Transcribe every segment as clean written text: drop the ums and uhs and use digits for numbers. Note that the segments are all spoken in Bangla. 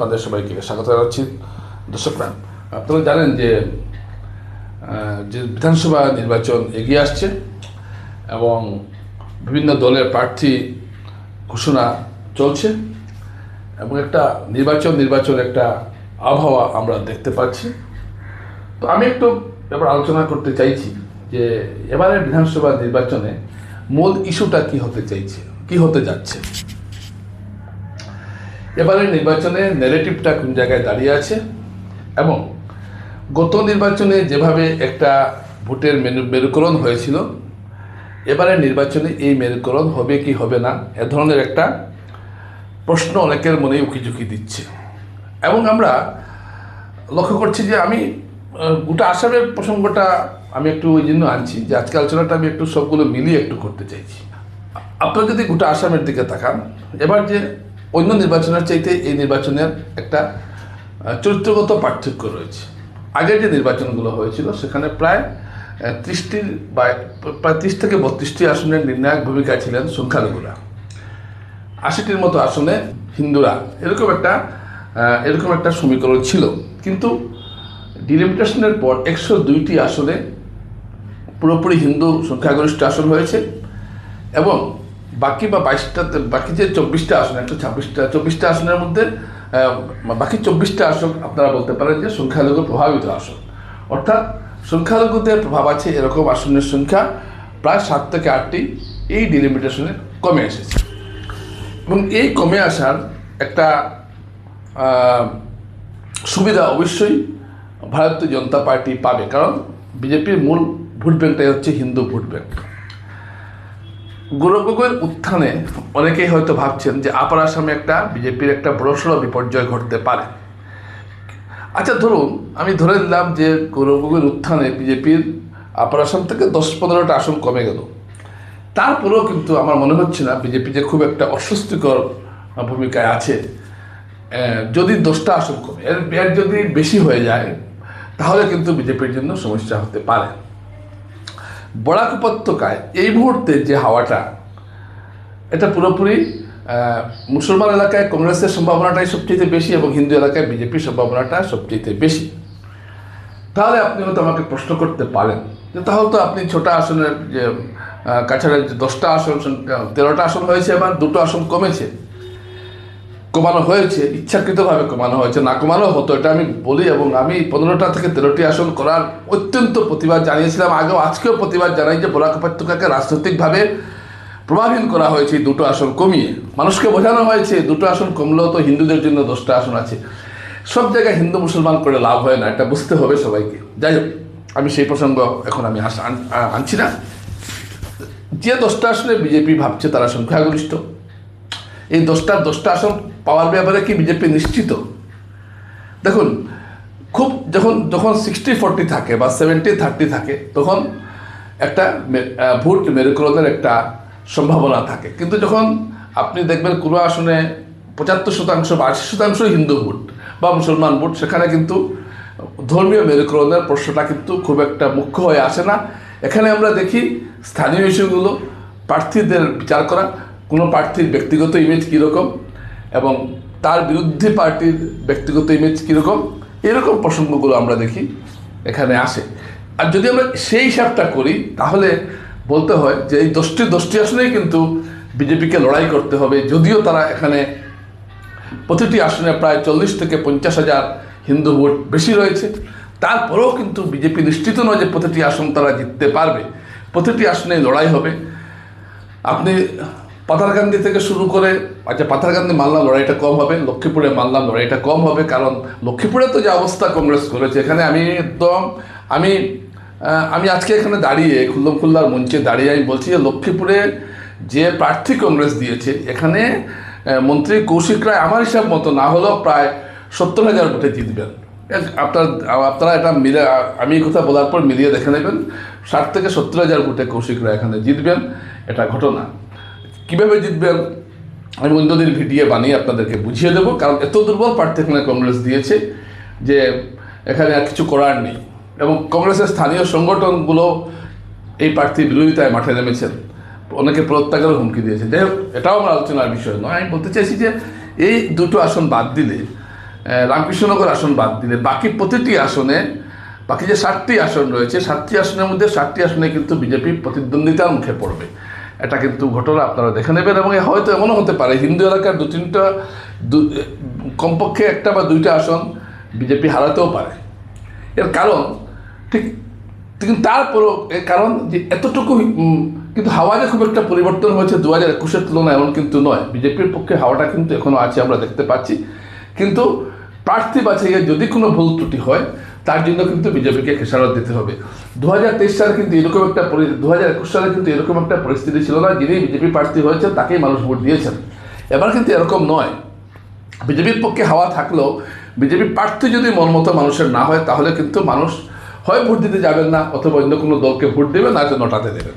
আপনাদের সবাইকে স্বাগত জানাচ্ছি। দর্শকরা, আপনারা জানেন যে বিধানসভা নির্বাচন এগিয়ে আসছে এবং বিভিন্ন দলের প্রার্থী ঘোষণা চলছে এবং একটা নির্বাচন একটা আবহাওয়া আমরা দেখতে পাচ্ছি। তো আমি একটু এবার আলোচনা করতে চাইছি যে এবারে বিধানসভা নির্বাচনে মূল ইস্যুটা কি হতে যাচ্ছে। এবারে নির্বাচনে ন্যারেটিভটা কোন জায়গায় দাঁড়িয়ে আছে এবং গত নির্বাচনে যেভাবে একটা ভোটের মেরুকরণ হয়েছিল, এবারে নির্বাচনে এই মেরুকরণ হবে কি হবে না, এ ধরনের একটা প্রশ্ন অনেকের মনে উকিঝুঁকি দিচ্ছে। এবং আমরা লক্ষ্য করছি যে আমি গোটা আসামের প্রসঙ্গটা আমি একটু ওই জন্য আনছি যে আজকে আলোচনাটা আমি একটু সবগুলো মিলিয়ে একটু করতে চাইছি। আপনারা যদি গোটা আসামের দিকে তাকান, এবার যে অন্য নির্বাচনের চাইতে এই নির্বাচনের একটা চরিত্রগত পার্থক্য রয়েছে। আগের যে নির্বাচনগুলো হয়েছিল সেখানে প্রায় 30 থেকে 32টি আসনের নির্ণায়ক ভূমিকা ছিলেন সংখ্যালঘুরা, 80টির মতো আসনে হিন্দুরা, এরকম একটা সমীকরণ ছিল। কিন্তু ডিলিমিটেশনের পর 102টি আসনে পুরোপুরি হিন্দু সংখ্যাগরিষ্ঠ আসন হয়েছে এবং বাকি যে 24টা আসন, 124টা আসনের মধ্যে বাকি 24টা আসন আপনারা বলতে পারেন যে সংখ্যালঘু প্রভাবিত আসন, অর্থাৎ সংখ্যালঘুদের প্রভাব আছে এরকম আসনের সংখ্যা প্রায় 7 থেকে 8টি এই ডিলিমিটেশনে কমে এসেছে। এবং এই কমে আসার একটা সুবিধা অবশ্যই ভারতীয় জনতা পার্টি পাবে, কারণ বিজেপির মূল ভোট ব্যাংকটাই হচ্ছে হিন্দু ভোট ব্যাংক। গৌরব গগৈর উত্থানে অনেকেই হয়তো ভাবছেন যে আপার আসামে একটা বিজেপির একটা বড়সড় বিপর্যয় ঘটতে পারে। আচ্ছা, ধরুন আমি ধরে নিলাম যে গৌরব গগৈর উত্থানে বিজেপির আপার আসাম থেকে 10-15টা আসন কমে গেল, তারপরেও কিন্তু আমার মনে হচ্ছে না বিজেপি যে খুব একটা অস্বস্তিকর ভূমিকায় আছে। যদি 10টা আসন কমে এর যদি বেশি হয়ে যায় তাহলে কিন্তু বিজেপির জন্য সমস্যা হতে পারে। বরাক উপত্যকায় এই মুহূর্তে যে হাওয়াটা, এটা পুরোপুরি মুসলমান এলাকায় কংগ্রেসের সম্ভাবনাটাই সবচেয়ে বেশি এবং হিন্দু এলাকায় বিজেপির সম্ভাবনাটা সবচেয়ে বেশি। তাহলে আপনি হয়তো আমাকে প্রশ্ন করতে পারেন যে তাহলে তো আপনি ছোটা আসনের যে কাছাকাছি 10টা আসন, 13টা আসন হয়েছে, এবার 2টো আসন কমানো হয়েছে, ইচ্ছাকৃতভাবে কমানো হয়েছে, না কমানো হতো এটা আমি বলি। এবং আমি 15টা থেকে 13টি আসন করার অত্যন্ত প্রতিবাদ জানিয়েছিলাম, আজকেও প্রতিবাদ জানাই যে বরাক উপত্যকাকে রাজনৈতিকভাবে প্রভাবহীন করা হয়েছে এই 2টো আসন কমিয়ে। মানুষকে বোঝানো হয়েছে 2টো আসন কমলেও তো হিন্দুদের জন্য 10টা আসন আছে। সব জায়গায় হিন্দু মুসলমান করে লাভ হয় না, এটা বুঝতে হবে সবাইকে। যাই হোক, আমি সেই প্রসঙ্গ এখন আমি আনছি না। যে 10টা আসনে বিজেপি ভাবছে তারা সংখ্যাগরিষ্ঠ, এই 10টা আসন পাওয়ার ব্যাপারে কি বিজেপি নিশ্চিত? দেখুন, খুব যখন 60-40 থাকে বা 70-30 থাকে তখন একটা ভোট মেরুকরণের একটা সম্ভাবনা থাকে। কিন্তু যখন আপনি দেখবেন কোনো আসনে 75% বা 80% হিন্দু ভোট বা মুসলমান ভোট, সেখানে কিন্তু ধর্মীয় মেরুকরণের প্রশ্নটা কিন্তু খুব একটা মুখ্য হয়ে আসে না। এখানে আমরা দেখি স্থানীয় ইস্যুগুলো, প্রার্থীদের বিচার করা, কোনো প্রার্থীর ব্যক্তিগত ইমেজ কীরকম এবং তার বিরুদ্ধে পার্টির ব্যক্তিগত ইমেজ কীরকম, এরকম প্রসঙ্গগুলো আমরা দেখি এখানে আসে। আর যদি আমরা সেই হিসাবটা করি তাহলে বলতে হয় যে এই 10টি আসনেই কিন্তু বিজেপিকে লড়াই করতে হবে। যদিও তারা এখানে প্রতিটি আসনে প্রায় 40 থেকে 50 হাজার হিন্দু ভোট বেশি রয়েছে, তারপরেও কিন্তু বিজেপি নিশ্চিত নয় যে প্রতিটি আসন তারা জিততে পারবে। প্রতিটি আসনে লড়াই হবে। আপনি পাথারকান্দি থেকে শুরু করে, আচ্ছা পাথারকান্দি মানলাম লড়াইটা কম হবে, লক্ষ্মীপুরে মানলাম লড়াইটা কম হবে, কারণ লক্ষ্মীপুরে তো যে অবস্থা কংগ্রেস করেছে, এখানে আমি আজকে এখানে দাঁড়িয়ে খুল্লার মঞ্চে দাঁড়িয়ে আমি বলছি যে লক্ষ্মীপুরে যে প্রার্থী কংগ্রেস দিয়েছে, এখানে মন্ত্রী কৌশিক রায় আমার হিসাব মতো না হলেও প্রায় 70,000 ভোটে জিতবেন। আপনারা এটা মিলে, আমি এই কথা বলার পর মিলিয়ে দেখে নেবেন, 60 থেকে 70,000 ভোটে কৌশিক রায় এখানে জিতবেন, এটা ঘটনা। কীভাবে জিতবেন আমি অন্যদিন ভিডিও বানিয়ে আপনাদেরকে বুঝিয়ে দেবো, কারণ এত দুর্বল প্রার্থী এখানে কংগ্রেস দিয়েছে যে এখানে আর কিছু করার নেই। এবং কংগ্রেসের স্থানীয় সংগঠনগুলো এই প্রার্থীর বিরোধিতায় মাঠে নেমেছেন, অনেকে প্রত্যাহারের হুমকি দিয়েছে। যাই হোক, এটাও আমার আলোচনার বিষয় নয়। আমি বলতে চাইছি যে এই 2টো আসন বাদ দিলে রামকৃষ্ণনগর আসন বাদ দিলে বাকি প্রতিটি আসনে, বাকি যে 7টি আসন রয়েছে 7টি আসনের মধ্যে 7টি আসনে কিন্তু বিজেপি প্রতিদ্বন্দ্বিতার মুখে পড়বে। এটা কিন্তু ঘটনা আপনারা দেখে নেবেন। এবং হয়তো এমনও হতে পারে হিন্দু এলাকার 2-3টা কমপক্ষে 1টা বা 2টা আসন বিজেপি হারাতেও পারে। এর কারণ ঠিক, কিন্তু তারপরও এর কারণ যে এতটুকু কিন্তু হাওয়াতে খুব একটা পরিবর্তন হয়েছে 2021-এর তুলনায় এমন কিন্তু নয়। বিজেপির পক্ষে হাওয়াটা কিন্তু এখনও আছে, আমরা দেখতে পাচ্ছি। কিন্তু প্রার্থী বাছাইয়ে যদি কোনো ভুল ত্রুটি হয় তার জন্য কিন্তু বিজেপিকে খেসারত দিতে হবে। 2023 সালে কিন্তু এরকম একটা 2021 সালে কিন্তু এরকম একটা পরিস্থিতি ছিল না। যিনি বিজেপি প্রার্থী হয়েছেন তাকেই মানুষ ভোট দিয়েছেন। এবার কিন্তু এরকম নয়। বিজেপির পক্ষে হাওয়া থাকলেও বিজেপি প্রার্থী যদি মনমতো মানুষের না হয় তাহলে কিন্তু মানুষ হয় ভোট দিতে যাবেন না, অথবা অন্য কোনো দলকে ভোট দেবেন, না নটাতে দেবেন।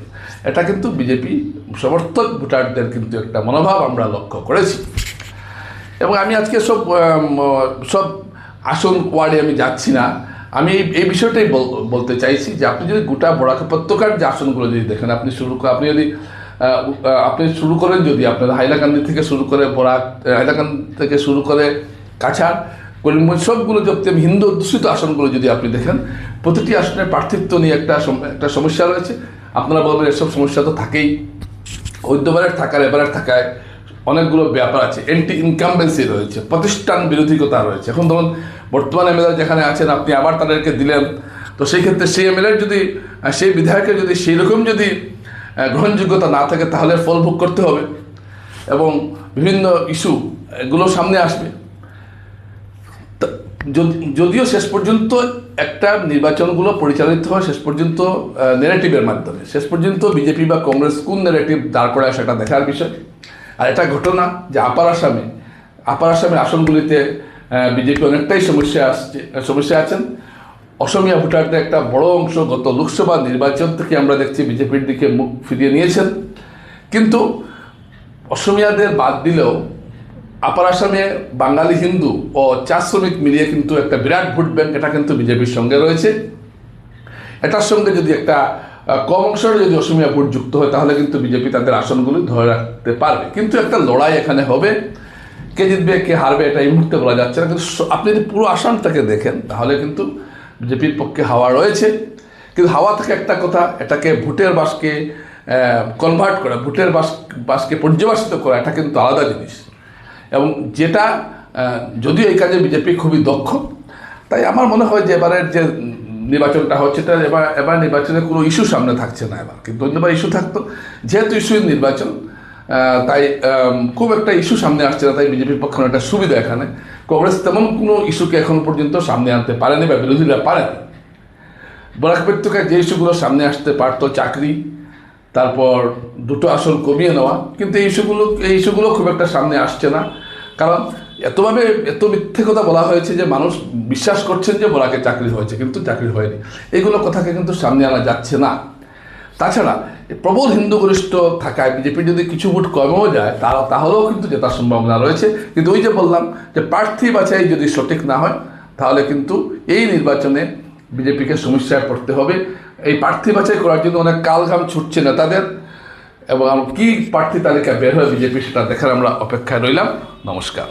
এটা কিন্তু বিজেপি সমর্থক ভোটারদের কিন্তু একটা মনোভাব আমরা লক্ষ্য করেছি। এবং আমি আজকে সব আসন ওয়ার্ডে আমি যাচ্ছি না। আমি এই বিষয়টাই বলতে চাইছি যে আপনি যদি গোটা বরাক উপত্যকার যে আসনগুলো যদি দেখেন, আপনি শুরু করেন যদি আপনার হাইলাকান্দি থেকে শুরু করে হাইলাকান্দি থেকে শুরু করে কাছাড়, করিমগঞ্জ, সবগুলো যদি হিন্দু অধ্যুষিত আসনগুলো যদি আপনি দেখেন, প্রতিটি আসনের প্রার্থিত্ব নিয়ে একটা সমস্যা রয়েছে। আপনারা বলবেন এসব সমস্যা তো থাকেই, ঐক্যবারের থাকার এবারের থাকায় অনেকগুলো ব্যাপার আছে, অ্যান্টি ইনকামবেন্সি রয়েছে, প্রতিষ্ঠান বিরোধিকতা রয়েছে। এখন ধরুন বর্তমান এমএলএ যেখানে আছেন, আপনি আবার তাদেরকে দিলেন, তো সেই ক্ষেত্রে সেই এমএলএর যদি, সেই বিধায়কের যদি সেই রকম যদি গ্রহণযোগ্যতা না থাকে তাহলে ফল ভোগ করতে হবে এবং বিভিন্ন ইস্যু এগুলো সামনে আসবে। যদিও শেষ পর্যন্ত একটা নির্বাচনগুলো পরিচালিত হয় শেষ পর্যন্ত নেগেটিভের মাধ্যমে, শেষ পর্যন্ত বিজেপি বা কংগ্রেস কোন নেগেটিভ দাঁড় করে সেটা দেখার বিষয়। আর এটা ঘটনা যে আপার আসামের আসনগুলিতে বিজেপি অনেকটাই সমস্যা আছেন। অসমীয়া ভোটারদের একটা বড় অংশ গত লোকসভা নির্বাচন থেকে আমরা দেখছি বিজেপির দিকে মুখ ফিরিয়ে নিয়েছেন। কিন্তু অসমিয়াদের বাদ দিলেও আপার আসামে বাঙালি হিন্দু ও চা শ্রমিক মিলিয়ে কিন্তু একটা বিরাট ভোট ব্যাংক এটা কিন্তু বিজেপির সঙ্গে রয়েছে। এটার সঙ্গে যদি একটা কম অংশের যদি অসমিয়া ভোট যুক্ত হয় তাহলে কিন্তু বিজেপি তাদের আসনগুলি ধরে রাখতে পারবে। কিন্তু একটা লড়াই এখানে হবে, কে জিতবে কে হারবে এটা এই মুহূর্তে বলা যাচ্ছে না। কিন্তু আপনি যদি পুরো আসনটাকে দেখেন তাহলে কিন্তু বিজেপির পক্ষে হাওয়া রয়েছে। কিন্তু হাওয়া থেকে একটা কথা, এটাকে ভোটের বাসকে কনভার্ট করা, ভোটের বাসকে পর্যবেসিত করা, এটা কিন্তু আলাদা জিনিস। এবং যেটা যদিও এই কাজে বিজেপি খুবই দক্ষ, তাই আমার মনে হয় যে এবারের যে নির্বাচনটা হচ্ছে এটা এবার নির্বাচনে কোনো ইস্যু সামনে থাকছে না। এবার কিন্তু অন্যবার ইস্যু থাকতো, যেহেতু ইস্যুর নির্বাচন তাই খুব একটা ইস্যু সামনে আসছে না, তাই বিজেপির পক্ষে একটা সুবিধা। এখানে কংগ্রেস তেমন কোনো ইস্যুকে এখন পর্যন্ত সামনে আনতে পারেনি বা বিরোধীরা পারেনি। বরাক উপত্যকায় যে ইস্যুগুলো সামনে আসতে পারতো, চাকরি, তারপর 2টো আসন কমিয়ে নেওয়া, কিন্তু এই ইস্যুগুলো খুব একটা সামনে আসছে না। কারণ এত মিথ্যে কথা বলা হয়েছে যে মানুষ বিশ্বাস করছেন যে বরাকে চাকরি হয়েছে, কিন্তু চাকরি হয়নি। এইগুলো কথাকে কিন্তু সামনে আনা যাচ্ছে না। তাছাড়া প্রবল হিন্দু গরিষ্ঠ থাকায় বিজেপির যদি কিছু ভোট কমেও যায় তাহলেও কিন্তু জেতার সম্ভাবনা রয়েছে। কিন্তু ওই যে বললাম যে প্রার্থী বাছাই যদি সঠিক না হয় তাহলে কিন্তু এই নির্বাচনে বিজেপিকে সমস্যায় পড়তে হবে। এই প্রার্থী বাছাই করার জন্য অনেক কালঘাম ছুটছে নেতাদের, এবং কি প্রার্থী তালিকা বের হয় বিজেপি সেটা দেখার আমরা অপেক্ষায় রইলাম। নমস্কার।